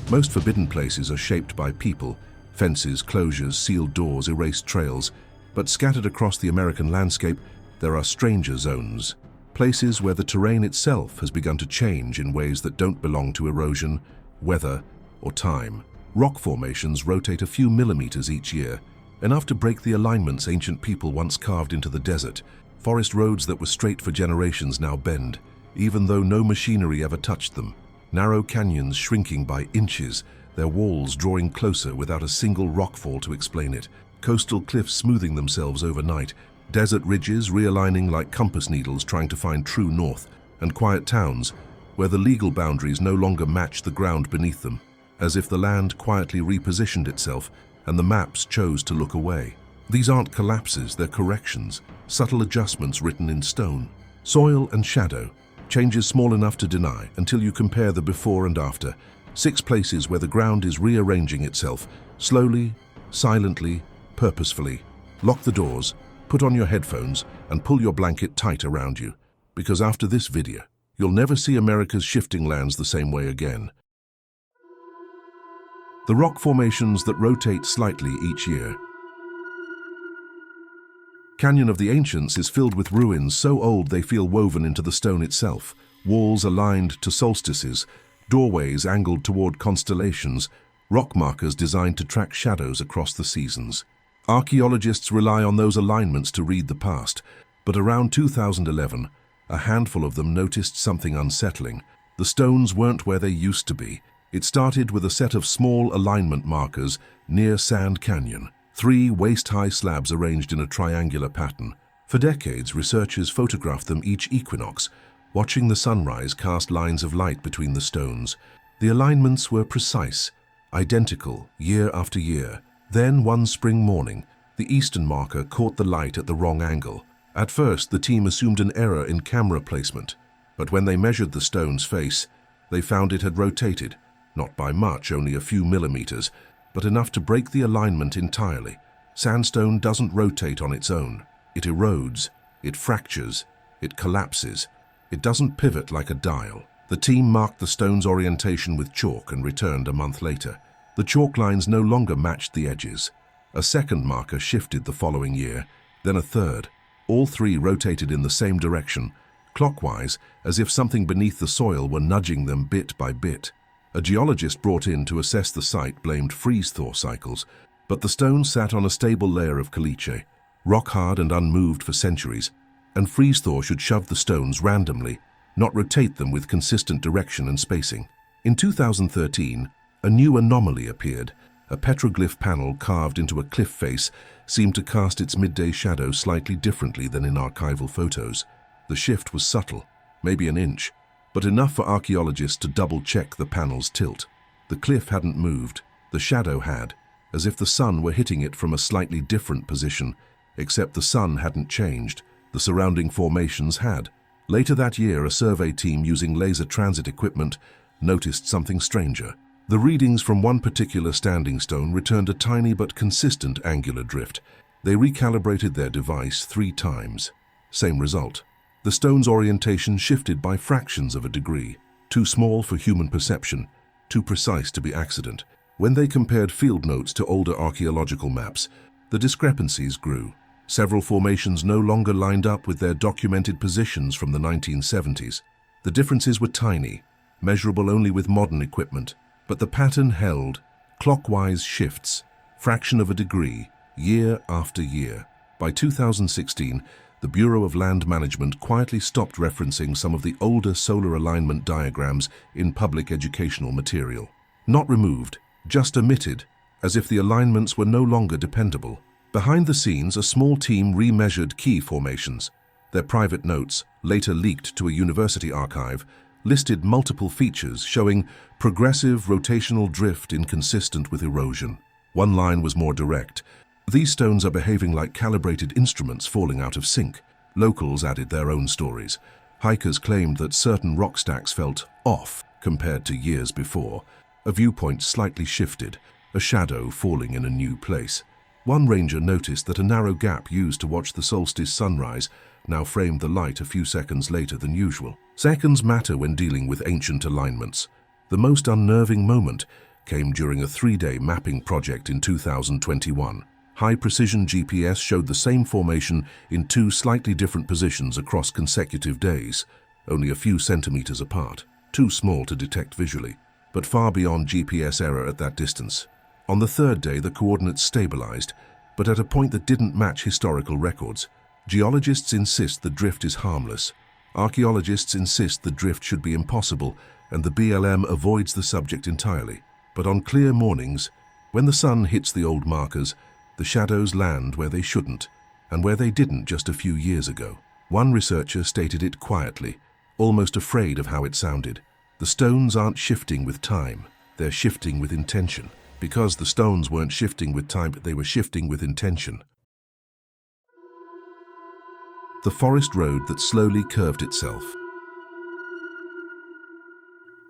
Most forbidden places are shaped by people, fences, closures, sealed doors, erased trails, but scattered across the American landscape, there are stranger zones, places where the terrain itself has begun to change in ways that don't belong to erosion, weather, or time. Rock formations rotate a few millimeters each year, enough to break the alignments ancient people once carved into the desert. Forest roads that were straight for generations now bend, even though no machinery ever touched them. Narrow canyons shrinking by inches, their walls drawing closer without a single rockfall to explain it. Coastal cliffs smoothing themselves overnight, desert ridges realigning like compass needles trying to find true north, and quiet towns where the legal boundaries no longer match the ground beneath them, as if the land quietly repositioned itself and the maps chose to look away. These aren't collapses, they're corrections, subtle adjustments written in stone. Soil and shadow, changes small enough to deny until you compare the before and after. 6 places where the ground is rearranging itself, slowly, silently, purposefully. Lock the doors, put on your headphones, and pull your blanket tight around you, because after this video, you'll never see America's shifting lands the same way again. The rock formations that rotate slightly each year. Canyon of the Ancients is filled with ruins so old they feel woven into the stone itself, walls aligned to solstices, doorways angled toward constellations, rock markers designed to track shadows across the seasons. Archaeologists rely on those alignments to read the past, but around 2011, a handful of them noticed something unsettling. The stones weren't where they used to be. It started with a set of small alignment markers near Sand Canyon. 3 waist-high slabs arranged in a triangular pattern. For decades, researchers photographed them each equinox, watching the sunrise cast lines of light between the stones. The alignments were precise, identical, year after year. Then, one spring morning, the eastern marker caught the light at the wrong angle. At first, the team assumed an error in camera placement, but when they measured the stone's face, they found it had rotated, not by much, only a few millimeters, but enough to break the alignment entirely. Sandstone doesn't rotate on its own. It erodes, it fractures, it collapses. It doesn't pivot like a dial. The team marked the stone's orientation with chalk and returned a month later. The chalk lines no longer matched the edges. A second marker shifted the following year, then a third. All 3 rotated in the same direction, clockwise, as if something beneath the soil were nudging them bit by bit. A geologist brought in to assess the site blamed freeze-thaw cycles, but the stone sat on a stable layer of caliche, rock-hard and unmoved for centuries, and freeze-thaw should shove the stones randomly, not rotate them with consistent direction and spacing. In 2013, a new anomaly appeared. A petroglyph panel carved into a cliff face seemed to cast its midday shadow slightly differently than in archival photos. The shift was subtle, maybe an inch, but enough for archaeologists to double-check the panel's tilt. The cliff hadn't moved, the shadow had, as if the sun were hitting it from a slightly different position, except the sun hadn't changed, the surrounding formations had. Later that year, a survey team using laser transit equipment noticed something stranger. The readings from one particular standing stone returned a tiny but consistent angular drift. They recalibrated their device 3 times. Same result. The stone's orientation shifted by fractions of a degree, too small for human perception, too precise to be accident. When they compared field notes to older archaeological maps, the discrepancies grew. Several formations no longer lined up with their documented positions from the 1970s. The differences were tiny, measurable only with modern equipment, but the pattern held, clockwise shifts, fraction of a degree, year after year. By 2016, the Bureau of Land Management quietly stopped referencing some of the older solar alignment diagrams in public educational material. Not removed, just omitted, as if the alignments were no longer dependable. Behind the scenes, a small team remeasured key formations. Their private notes, later leaked to a university archive, listed multiple features showing progressive rotational drift inconsistent with erosion. One line was more direct. These stones are behaving like calibrated instruments falling out of sync. Locals added their own stories. Hikers claimed that certain rock stacks felt off compared to years before. A viewpoint slightly shifted, a shadow falling in a new place. One ranger noticed that a narrow gap used to watch the solstice sunrise now framed the light a few seconds later than usual. Seconds matter when dealing with ancient alignments. The most unnerving moment came during a 3-day mapping project in 2021. High-precision GPS showed the same formation in 2 slightly different positions across consecutive days, only a few centimeters apart, too small to detect visually, but far beyond GPS error at that distance. On the 3rd day, the coordinates stabilized, but at a point that didn't match historical records. Geologists insist the drift is harmless. Archaeologists insist the drift should be impossible, and the BLM avoids the subject entirely. But on clear mornings, when the sun hits the old markers, the shadows land where they shouldn't, and where they didn't just a few years ago. One researcher stated it quietly, almost afraid of how it sounded. The stones aren't shifting with time, they're shifting with intention. Because the stones weren't shifting with time, they were shifting with intention. The forest road that slowly curved itself.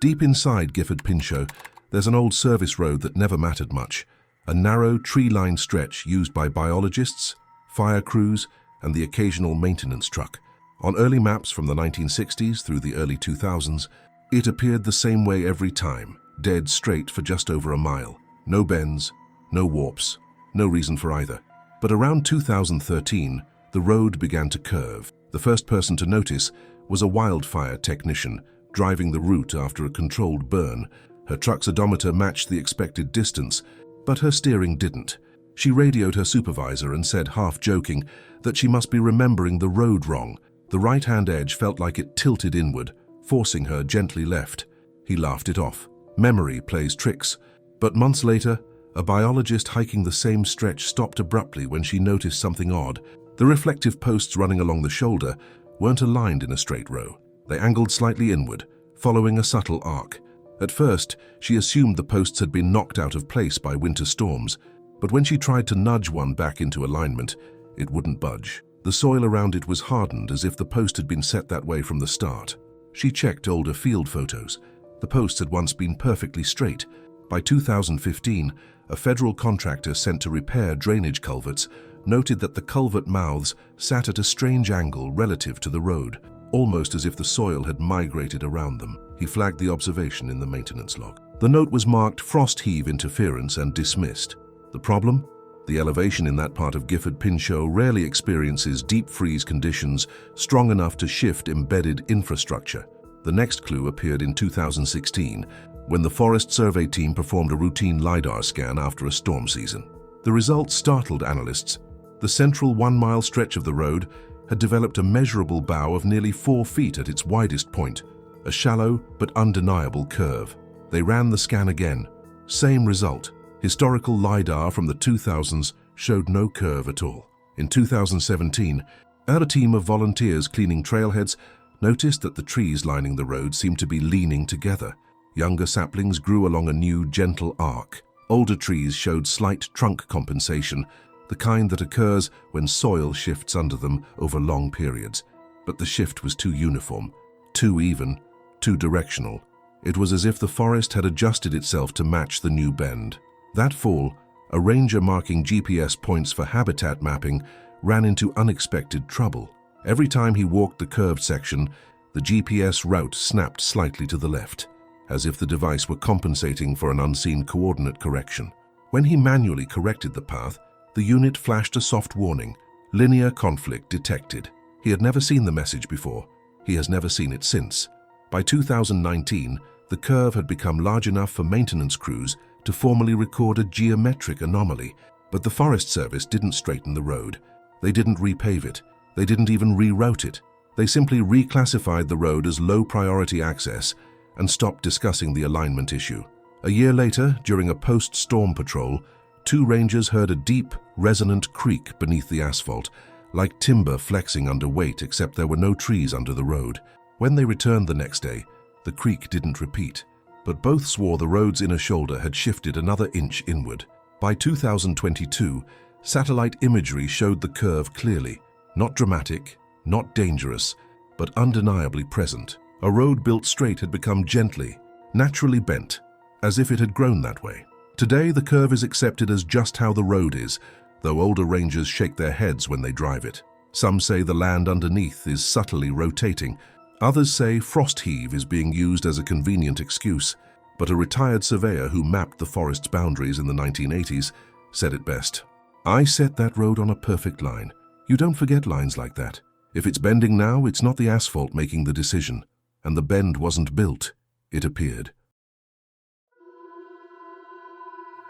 Deep inside Gifford Pinchot, there's an old service road that never mattered much, a narrow, tree-lined stretch used by biologists, fire crews, and the occasional maintenance truck. On early maps from the 1960s through the early 2000s, it appeared the same way every time, dead straight for just over a mile. No bends, no warps, no reason for either. But around 2013, the road began to curve. The first person to notice was a wildfire technician driving the route after a controlled burn. Her truck's odometer matched the expected distance, but her steering didn't. She radioed her supervisor and said, half joking, that she must be remembering the road wrong. The right-hand edge felt like it tilted inward, forcing her gently left. He laughed it off. Memory plays tricks. But months later, a biologist hiking the same stretch stopped abruptly when she noticed something odd. The reflective posts running along the shoulder weren't aligned in a straight row. They angled slightly inward, following a subtle arc. At first, she assumed the posts had been knocked out of place by winter storms, but when she tried to nudge one back into alignment, it wouldn't budge. The soil around it was hardened as if the post had been set that way from the start. She checked older field photos. The posts had once been perfectly straight. By 2015, a federal contractor sent to repair drainage culverts noted that the culvert mouths sat at a strange angle relative to the road, almost as if the soil had migrated around them. He flagged the observation in the maintenance log. The note was marked frost heave interference and dismissed. The problem? The elevation in that part of Gifford Pinchot rarely experiences deep freeze conditions strong enough to shift embedded infrastructure. The next clue appeared in 2016, when the Forest Survey team performed a routine LiDAR scan after a storm season. The results startled analysts. The central 1-mile stretch of the road had developed a measurable bow of nearly 4 feet at its widest point, a shallow but undeniable curve. They ran the scan again. Same result. Historical LiDAR from the 2000s showed no curve at all. In 2017, a team of volunteers cleaning trailheads noticed that the trees lining the road seemed to be leaning together. Younger saplings grew along a new, gentle arc. Older trees showed slight trunk compensation, the kind that occurs when soil shifts under them over long periods. But the shift was too uniform, too even, too directional. It was as if the forest had adjusted itself to match the new bend. That fall, a ranger marking GPS points for habitat mapping ran into unexpected trouble. Every time he walked the curved section, the GPS route snapped slightly to the left, as if the device were compensating for an unseen coordinate correction. When he manually corrected the path, the unit flashed a soft warning: linear conflict detected. He had never seen the message before. He has never seen it since. By 2019, the curve had become large enough for maintenance crews to formally record a geometric anomaly. But the Forest Service didn't straighten the road. They didn't repave it. They didn't even reroute it. They simply reclassified the road as low-priority access and stopped discussing the alignment issue. A year later, during a post-storm patrol, 2 rangers heard a deep, resonant creak beneath the asphalt, like timber flexing under weight, except there were no trees under the road. When they returned the next day, the creak didn't repeat, but both swore the road's inner shoulder had shifted another inch inward. By 2022, satellite imagery showed the curve clearly. Not dramatic, not dangerous, but undeniably present. A road built straight had become gently, naturally bent, as if it had grown that way. Today, the curve is accepted as just how the road is, though older rangers shake their heads when they drive it. Some say the land underneath is subtly rotating. Others say frost heave is being used as a convenient excuse. but a retired surveyor who mapped the forest's boundaries in the 1980s said it best. "I set that road on a perfect line. You don't forget lines like that. If it's bending now, it's not the asphalt making the decision. And the bend wasn't built, it appeared."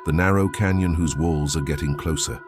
The narrow canyon whose walls are getting closer.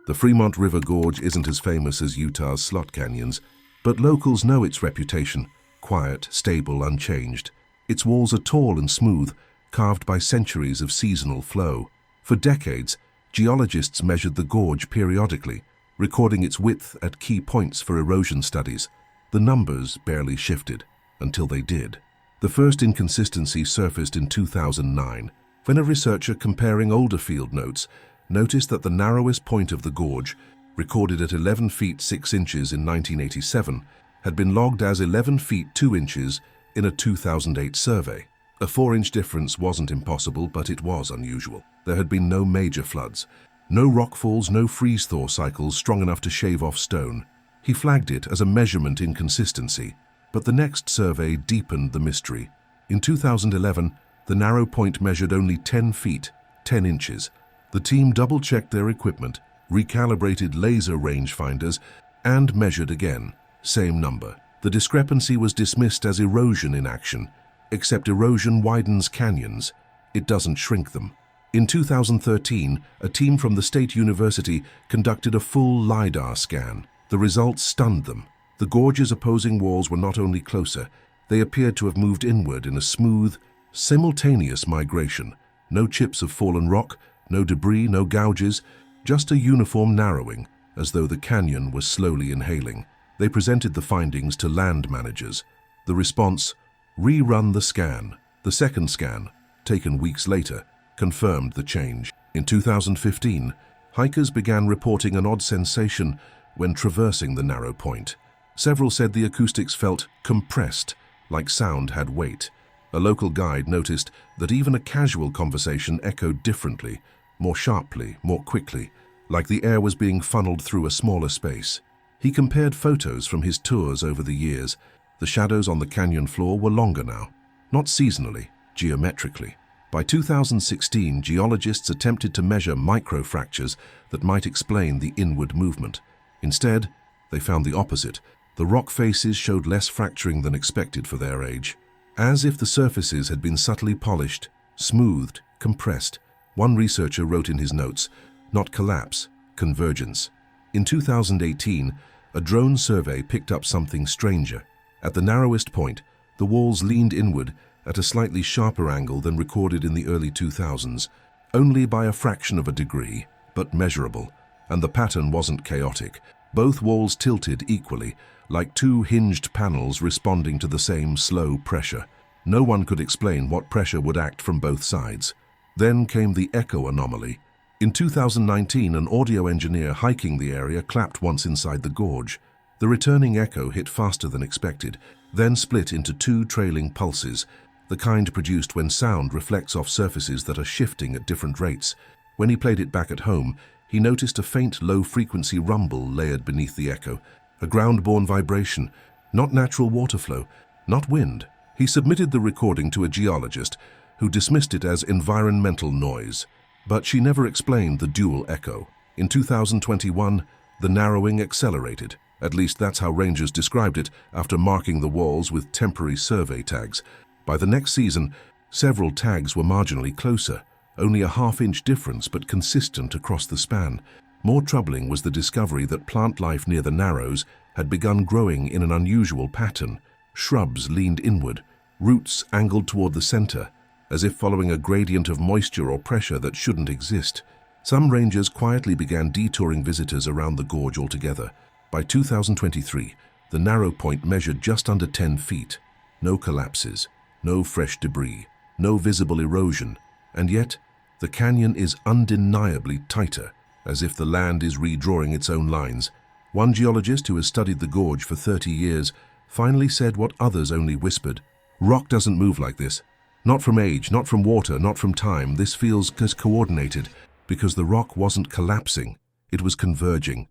The Fremont River Gorge isn't as famous as Utah's slot canyons, but locals know its reputation: quiet, stable, unchanged. Its walls are tall and smooth, carved by centuries of seasonal flow. For decades, geologists measured the gorge periodically, recording its width at key points for erosion studies. The numbers barely shifted, until they did. The first inconsistency surfaced in 2009, when a researcher comparing older field notes noticed that the narrowest point of the gorge, recorded at 11 feet 6 inches in 1987, had been logged as 11 feet 2 inches in a 2008 survey. A 4-inch difference wasn't impossible, but it was unusual. There had been no major floods, no rockfalls, no freeze-thaw cycles strong enough to shave off stone. He flagged it as a measurement inconsistency, but the next survey deepened the mystery. In 2011, the narrow point measured only 10 feet, 10 inches. The team double-checked their equipment, recalibrated laser rangefinders, and measured again. Same number. The discrepancy was dismissed as erosion in action, except erosion widens canyons. It doesn't shrink them. In 2013, a team from the State University conducted a full LiDAR scan. The results stunned them. The gorge's opposing walls were not only closer, they appeared to have moved inward in a smooth, simultaneous migration. No chips of fallen rock, no debris, no gouges, just a uniform narrowing, as though the canyon was slowly inhaling. They presented the findings to land managers. The response: rerun the scan. The second scan, taken weeks later, confirmed the change. In 2015, hikers began reporting an odd sensation when traversing the narrow point. Several said the acoustics felt compressed, like sound had weight. A local guide noticed that even a casual conversation echoed differently, more sharply, more quickly, like the air was being funneled through a smaller space. He compared photos from his tours over the years. The shadows on the canyon floor were longer now, not seasonally, geometrically. By 2016, geologists attempted to measure microfractures that might explain the inward movement. Instead, they found the opposite. The rock faces showed less fracturing than expected for their age, as if the surfaces had been subtly polished, smoothed, compressed. One researcher wrote in his notes, "Not collapse, convergence." In 2018, a drone survey picked up something stranger. At the narrowest point, the walls leaned inward at a slightly sharper angle than recorded in the early 2000s, only by a fraction of a degree, but measurable. And the pattern wasn't chaotic. Both walls tilted equally, like two hinged panels responding to the same slow pressure. No one could explain what pressure would act from both sides. Then came the echo anomaly. In 2019, an audio engineer hiking the area clapped once inside the gorge. The returning echo hit faster than expected, then split into two trailing pulses, the kind produced when sound reflects off surfaces that are shifting at different rates. When he played it back at home, he noticed a faint low-frequency rumble layered beneath the echo, a ground-borne vibration, not natural water flow, not wind. He submitted the recording to a geologist, who dismissed it as environmental noise. But she never explained the dual echo. In 2021, the narrowing accelerated. At least that's how rangers described it after marking the walls with temporary survey tags. By the next season, several tags were marginally closer, only a half-inch difference but consistent across the span. More troubling was the discovery that plant life near the narrows had begun growing in an unusual pattern. Shrubs leaned inward, roots angled toward the center, as if following a gradient of moisture or pressure that shouldn't exist. Some rangers quietly began detouring visitors around the gorge altogether. By 2023, the narrow point measured just under 10 feet. No collapses, no fresh debris, no visible erosion, and yet the canyon is undeniably tighter, as if the land is redrawing its own lines. One geologist who has studied the gorge for 30 years finally said what others only whispered: "Rock doesn't move like this. Not from age, not from water, not from time. This feels coordinated," because the rock wasn't collapsing, it was converging.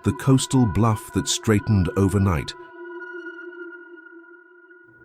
The coastal bluff that straightened overnight.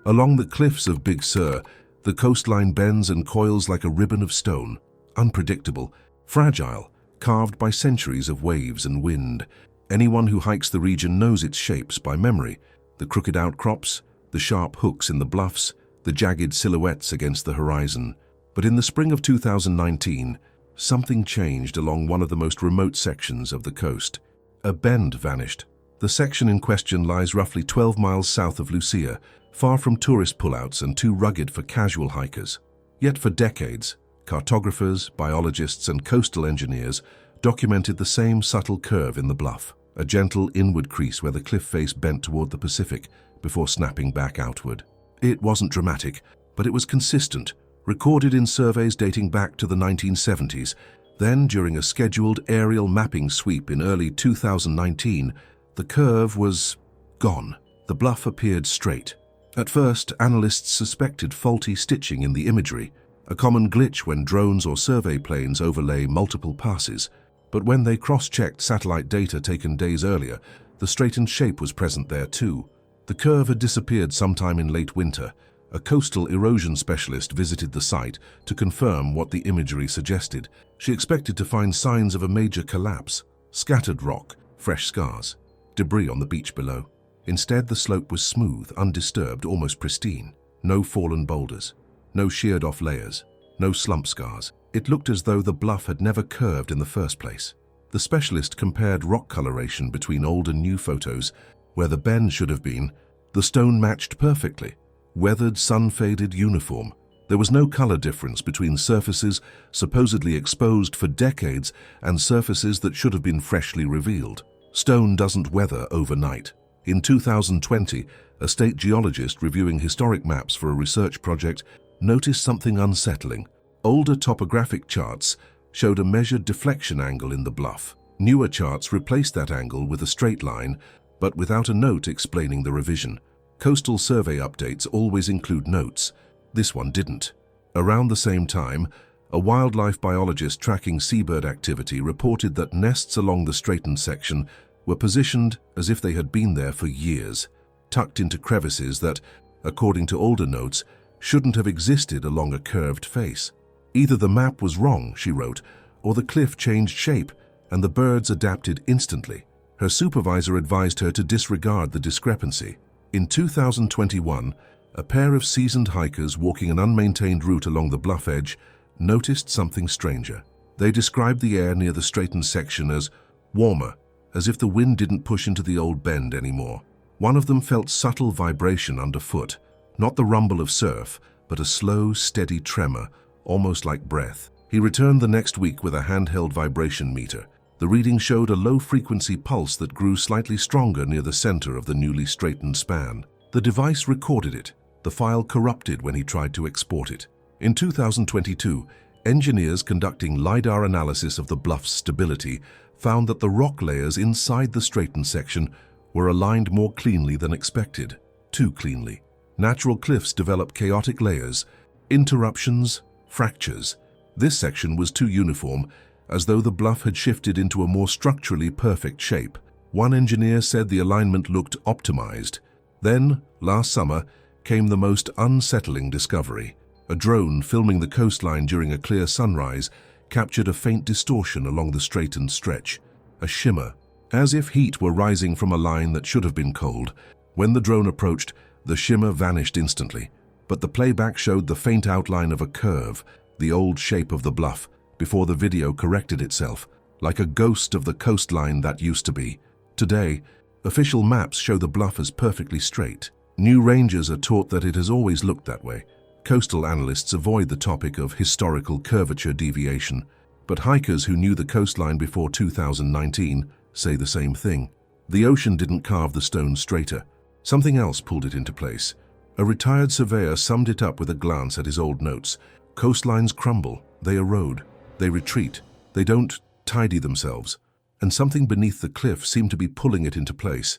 Along the cliffs of Big Sur, the coastline bends and coils like a ribbon of stone, unpredictable, fragile, carved by centuries of waves and wind. Anyone who hikes the region knows its shapes by memory: the crooked outcrops, the sharp hooks in the bluffs, the jagged silhouettes against the horizon. But in the spring of 2019, something changed along one of the most remote sections of the coast. A bend vanished. The section in question lies roughly 12 miles south of Lucia, far from tourist pullouts and too rugged for casual hikers. Yet for decades, cartographers, biologists, and coastal engineers documented the same subtle curve in the bluff, a gentle inward crease where the cliff face bent toward the Pacific before snapping back outward. It wasn't dramatic, but it was consistent, recorded in surveys dating back to the 1970s. Then, during a scheduled aerial mapping sweep in early 2019, the curve was gone. The bluff appeared straight. At first, analysts suspected faulty stitching in the imagery, a common glitch when drones or survey planes overlay multiple passes. But when they cross-checked satellite data taken days earlier, the straightened shape was present there too. The curve had disappeared sometime in late winter. A coastal erosion specialist visited the site to confirm what the imagery suggested. She expected to find signs of a major collapse: scattered rock, fresh scars, debris on the beach below. Instead, the slope was smooth, undisturbed, almost pristine. No fallen boulders, no sheared-off layers, no slump scars. It looked as though the bluff had never curved in the first place. The specialist compared rock coloration between old and new photos. Where the bend should have been, the stone matched perfectly. Weathered, sun-faded, uniform. There was no color difference between surfaces supposedly exposed for decades and surfaces that should have been freshly revealed. Stone doesn't weather overnight. In 2020, a state geologist reviewing historic maps for a research project noticed something unsettling. Older topographic charts showed a measured deflection angle in the bluff. Newer charts replaced that angle with a straight line, but without a note explaining the revision. Coastal survey updates always include notes. This one didn't. Around the same time, a wildlife biologist tracking seabird activity reported that nests along the straightened section were positioned as if they had been there for years, tucked into crevices that, according to older notes, shouldn't have existed along a curved face. Either the map was wrong, she wrote, or the cliff changed shape and the birds adapted instantly. Her supervisor advised her to disregard the discrepancy. In 2021, a pair of seasoned hikers walking an unmaintained route along the bluff edge noticed something stranger. They described the air near the straightened section as warmer, as if the wind didn't push into the old bend anymore. One of them felt subtle vibration underfoot, not the rumble of surf, but a slow, steady tremor, almost like breath. He returned the next week with a handheld vibration meter. The reading showed a low-frequency pulse that grew slightly stronger near the center of the newly straightened span. The device recorded it. The file corrupted when he tried to export it. In 2022, engineers conducting LiDAR analysis of the bluff's stability found that the rock layers inside the straightened section were aligned more cleanly than expected. Too cleanly. Natural cliffs develop chaotic layers, interruptions, fractures. This section was too uniform, as though the bluff had shifted into a more structurally perfect shape. One engineer said the alignment looked optimized. Then, last summer, came the most unsettling discovery. A drone filming the coastline during a clear sunrise captured a faint distortion along the straightened stretch, a shimmer, as if heat were rising from a line that should have been cold. When the drone approached, the shimmer vanished instantly, but the playback showed the faint outline of a curve, the old shape of the bluff, before the video corrected itself, like a ghost of the coastline that used to be. Today, official maps show the bluff as perfectly straight. New rangers are taught that it has always looked that way. Coastal analysts avoid the topic of historical curvature deviation, but hikers who knew the coastline before 2019 say the same thing. The ocean didn't carve the stone straighter. Something else pulled it into place. A retired surveyor summed it up with a glance at his old notes. Coastlines crumble, they erode, they retreat, they don't tidy themselves, and something beneath the cliff seemed to be pulling it into place.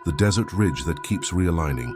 The desert ridge that keeps realigning.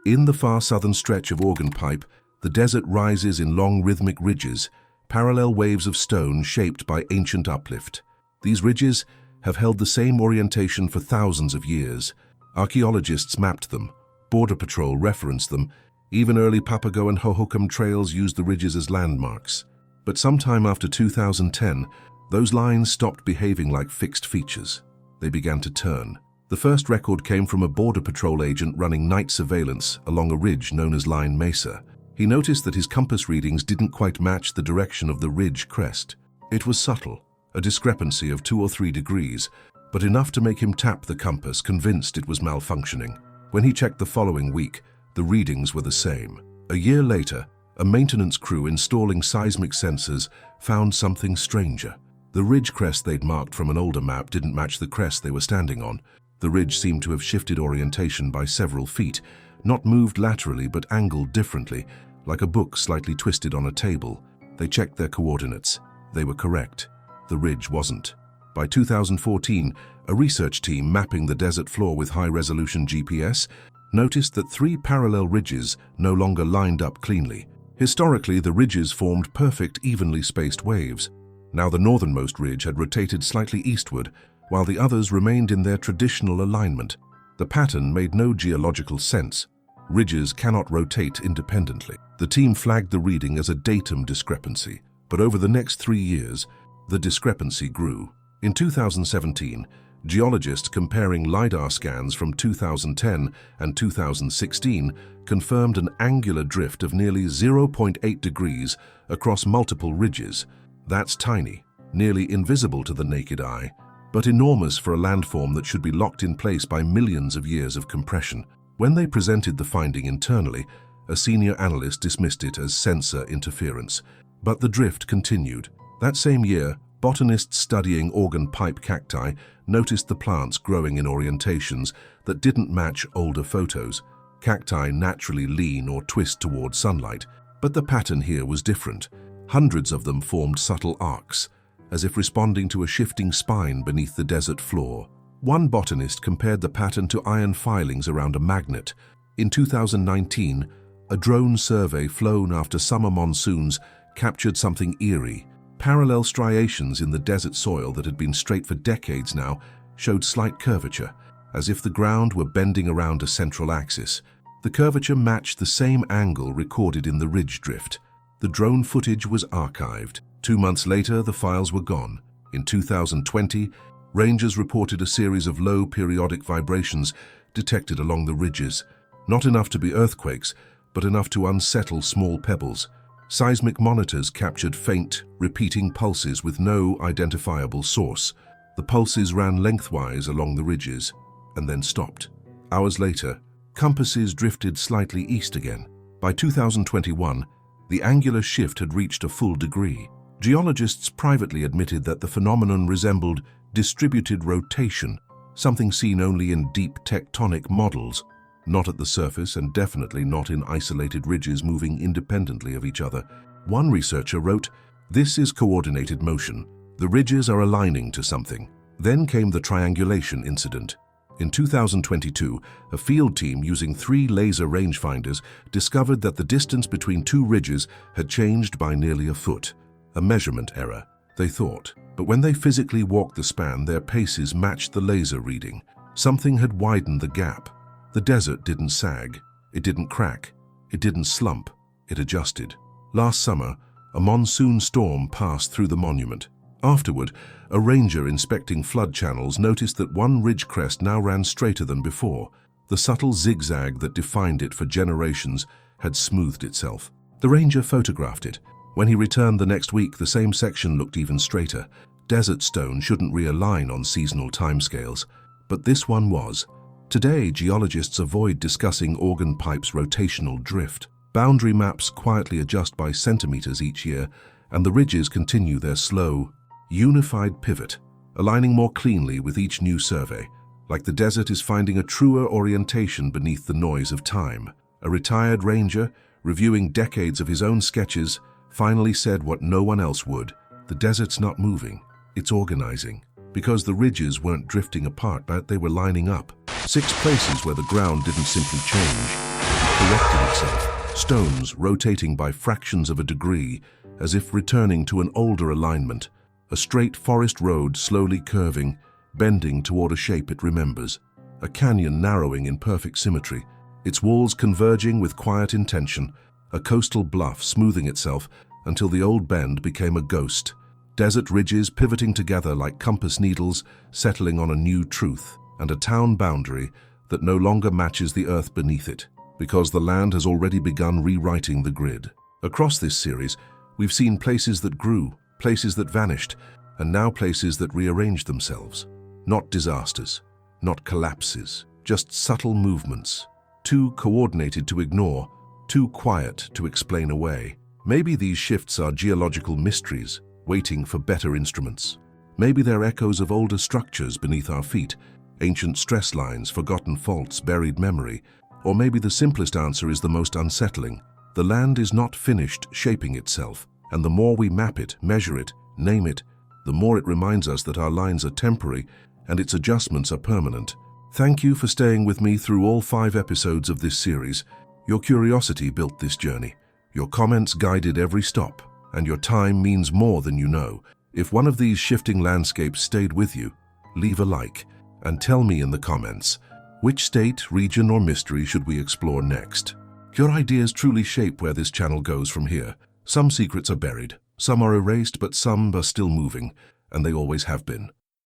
In the far southern stretch of Organ Pipe, the desert rises in long rhythmic ridges, parallel waves of stone shaped by ancient uplift. These ridges, have held the same orientation for thousands of years. Archaeologists mapped them, Border Patrol referenced them, even early Papago and Hohokam trails used the ridges as landmarks. But sometime after 2010, those lines stopped behaving like fixed features. They began to turn. The first record came from a Border Patrol agent running night surveillance along a ridge known as Line Mesa. He noticed that his compass readings didn't quite match the direction of the ridge crest. It was subtle, a discrepancy of 2 or 3 degrees, but enough to make him tap the compass, convinced it was malfunctioning. When he checked the following week, the readings were the same. A year later, a maintenance crew installing seismic sensors found something stranger. The ridge crest they'd marked from an older map didn't match the crest they were standing on. The ridge seemed to have shifted orientation by several feet, not moved laterally but angled differently, like a book slightly twisted on a table. They checked their coordinates. They were correct. The ridge wasn't. By 2014, a research team mapping the desert floor with high-resolution GPS noticed that 3 parallel ridges no longer lined up cleanly. Historically, the ridges formed perfect, evenly spaced waves. Now the northernmost ridge had rotated slightly eastward, while the others remained in their traditional alignment. The pattern made no geological sense. Ridges cannot rotate independently. The team flagged the reading as a datum discrepancy, but over the next 3 years, the discrepancy grew. In 2017, geologists comparing LiDAR scans from 2010 and 2016 confirmed an angular drift of nearly 0.8 degrees across multiple ridges. That's tiny, nearly invisible to the naked eye, but enormous for a landform that should be locked in place by millions of years of compression. When they presented the finding internally, a senior analyst dismissed it as sensor interference. But the drift continued. That same year, botanists studying organ pipe cacti noticed the plants growing in orientations that didn't match older photos. Cacti naturally lean or twist toward sunlight, but the pattern here was different. Hundreds of them formed subtle arcs, as if responding to a shifting spine beneath the desert floor. One botanist compared the pattern to iron filings around a magnet. In 2019, a drone survey flown after summer monsoons captured something eerie. Parallel striations in the desert soil that had been straight for decades now showed slight curvature, as if the ground were bending around a central axis. The curvature matched the same angle recorded in the ridge drift. The drone footage was archived. 2 months later, the files were gone. In 2020, rangers reported a series of low periodic vibrations detected along the ridges. Not enough to be earthquakes, but enough to unsettle small pebbles. Seismic monitors captured faint, repeating pulses with no identifiable source. The pulses ran lengthwise along the ridges, and then stopped. Hours later, compasses drifted slightly east again. By 2021, the angular shift had reached a full degree. Geologists privately admitted that the phenomenon resembled distributed rotation, something seen only in deep tectonic models, not at the surface and definitely not in isolated ridges moving independently of each other. One researcher wrote, "This is coordinated motion. The ridges are aligning to something." Then came the triangulation incident. In 2022, a field team using 3 laser rangefinders discovered that the distance between 2 ridges had changed by nearly a foot. A measurement error, they thought. But when they physically walked the span, their paces matched the laser reading. Something had widened the gap. The desert didn't sag, it didn't crack, it didn't slump, it adjusted. Last summer, a monsoon storm passed through the monument. Afterward, a ranger inspecting flood channels noticed that one ridge crest now ran straighter than before. The subtle zigzag that defined it for generations had smoothed itself. The ranger photographed it. When he returned the next week, the same section looked even straighter. Desert stone shouldn't realign on seasonal timescales, but this one was. Today, geologists avoid discussing organ pipes' rotational drift. Boundary maps quietly adjust by centimeters each year, and the ridges continue their slow, unified pivot, aligning more cleanly with each new survey, like the desert is finding a truer orientation beneath the noise of time. A retired ranger, reviewing decades of his own sketches, finally said what no one else would: "The desert's not moving, it's organizing." Because the ridges weren't drifting apart, but they were lining up. 6 places where the ground didn't simply change, it corrected itself. Stones rotating by fractions of a degree, as if returning to an older alignment. A straight forest road slowly curving, bending toward a shape it remembers, a canyon narrowing in perfect symmetry, its walls converging with quiet intention, a coastal bluff smoothing itself until the old bend became a ghost, desert ridges pivoting together like compass needles settling on a new truth, and a town boundary that no longer matches the earth beneath it, because the land has already begun rewriting the grid. Across this series, we've seen places that grew, places that vanished, and now places that rearranged themselves. Not disasters, not collapses, just subtle movements, too coordinated to ignore, too quiet to explain away. Maybe these shifts are geological mysteries, waiting for better instruments. Maybe they're echoes of older structures beneath our feet, ancient stress lines, forgotten faults, buried memory. Or maybe the simplest answer is the most unsettling. The land is not finished shaping itself, and the more we map it, measure it, name it, the more it reminds us that our lines are temporary and its adjustments are permanent. Thank you for staying with me through all 5 episodes of this series. Your curiosity built this journey. Your comments guided every stop, and your time means more than you know. If one of these shifting landscapes stayed with you, leave a like and tell me in the comments, which state, region, or mystery should we explore next? Your ideas truly shape where this channel goes from here. Some secrets are buried, some are erased, but some are still moving, and they always have been.